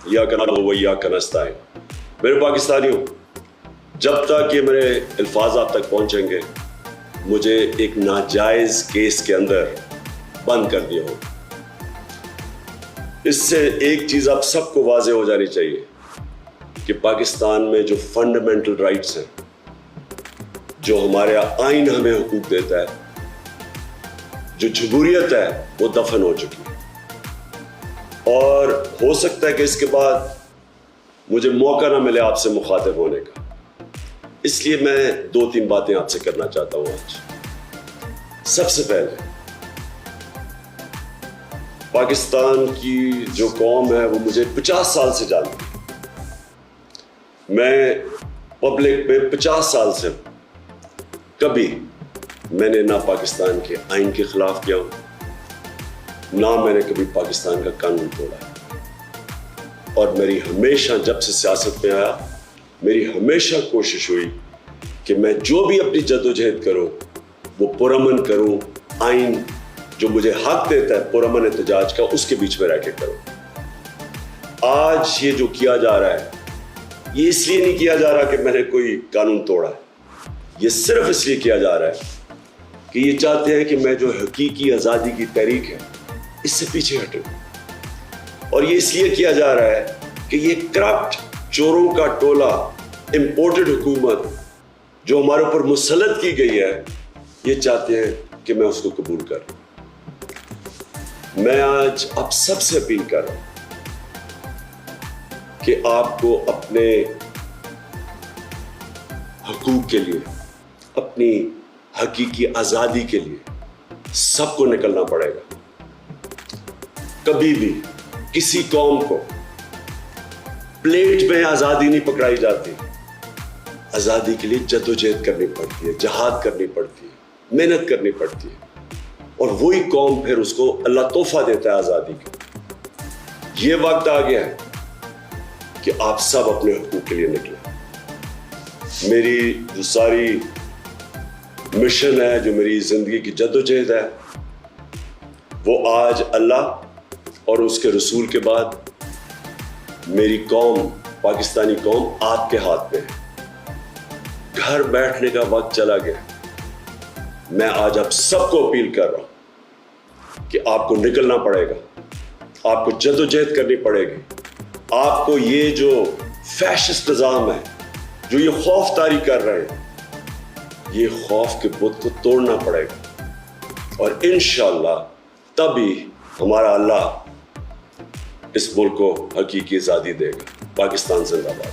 या नअबुदु व इय्याका नस्तईन। मेरे पाकिस्तानियों, जब तक ये मेरे अल्फाज आप तक पहुंचेंगे, मुझे एक नाजायज केस के अंदर बंद कर दिया हो। इससे एक चीज आप सबको वाज़ेह हो जानी चाहिए कि पाकिस्तान में जो फंडामेंटल राइट्स हैं, जो हमारे आइन हमें हुकूक देता है, जो जमहूरियत है, वो दफन हो चुकी है। और हो सकता है कि इसके बाद मुझे मौका ना मिले आपसे मुखातिब होने का, इसलिए मैं 2-3 बातें आपसे करना चाहता हूं आज। सबसे पहले, पाकिस्तान की जो कौम है वो मुझे 50 साल से जानती है। मैं पब्लिक में 50 साल से कभी मैंने ना पाकिस्तान के आइन के खिलाफ किया हूं, ना मैंने कभी पाकिस्तान का कानून तोड़ा। और मेरी हमेशा, जब से सियासत में आया, मेरी हमेशा कोशिश हुई कि मैं जो भी अपनी जद्दोजहद करूं वो पुरअमन करूं, आइन जो मुझे हक देता है पुरअमन एहतजाज का, उसके बीच में रह के करूं। आज ये जो किया जा रहा है, ये इसलिए नहीं किया जा रहा कि मैंने कोई कानून तोड़ा है, ये सिर्फ इसलिए किया जा रहा है कि ये चाहते हैं कि मैं जो हकीकी आज़ादी की तहरीक है, इससे पीछे हटूं। और ये इसलिए किया जा रहा है कि ये करप्ट चोरों का टोला, इंपोर्टेड हुकूमत जो हमारे ऊपर मुसल्लत की गई है, ये चाहते हैं कि मैं उसको कबूल करूं। मैं आज आप सबसे अपील कर रहा हूं कि आपको अपने हकूक के लिए, अपनी हकीकी आज़ादी के लिए सबको निकलना पड़ेगा। कभी भी किसी कौम को प्लेट में आज़ादी नहीं पकड़ाई जाती। आज़ादी के लिए जद्दोजहद करनी पड़ती है, जहाद करनी पड़ती है, मेहनत करनी पड़ती है, और वही कौम फिर उसको अल्लाह तोहफा देता है आज़ादी का। ये वक्त आ गया है कि आप सब अपने हुकूक के लिए निकलें। मेरी जो सारी मिशन है, जो मेरी ज़िंदगी की जद्दोजहद है, वो आज अल्लाह और उसके रसूल के बाद मेरी कौम, पाकिस्तानी कौम आपके हाथ में है। घर बैठने का वक्त चला गया। मैं आज आप सबको अपील कर रहा हूं कि आपको निकलना पड़ेगा, आपको जद्दोजहद करनी पड़ेगी। आपको ये जो फैशिस्ट निज़ाम है, जो ये खौफ तारी कर रहे हैं, ये खौफ के बुत को तोड़ना पड़ेगा। और इंशाअल्लाह तभी हमारा अल्लाह इस मुल्क को हकीकी आज़ादी देगा। पाकिस्तान जिंदाबाद।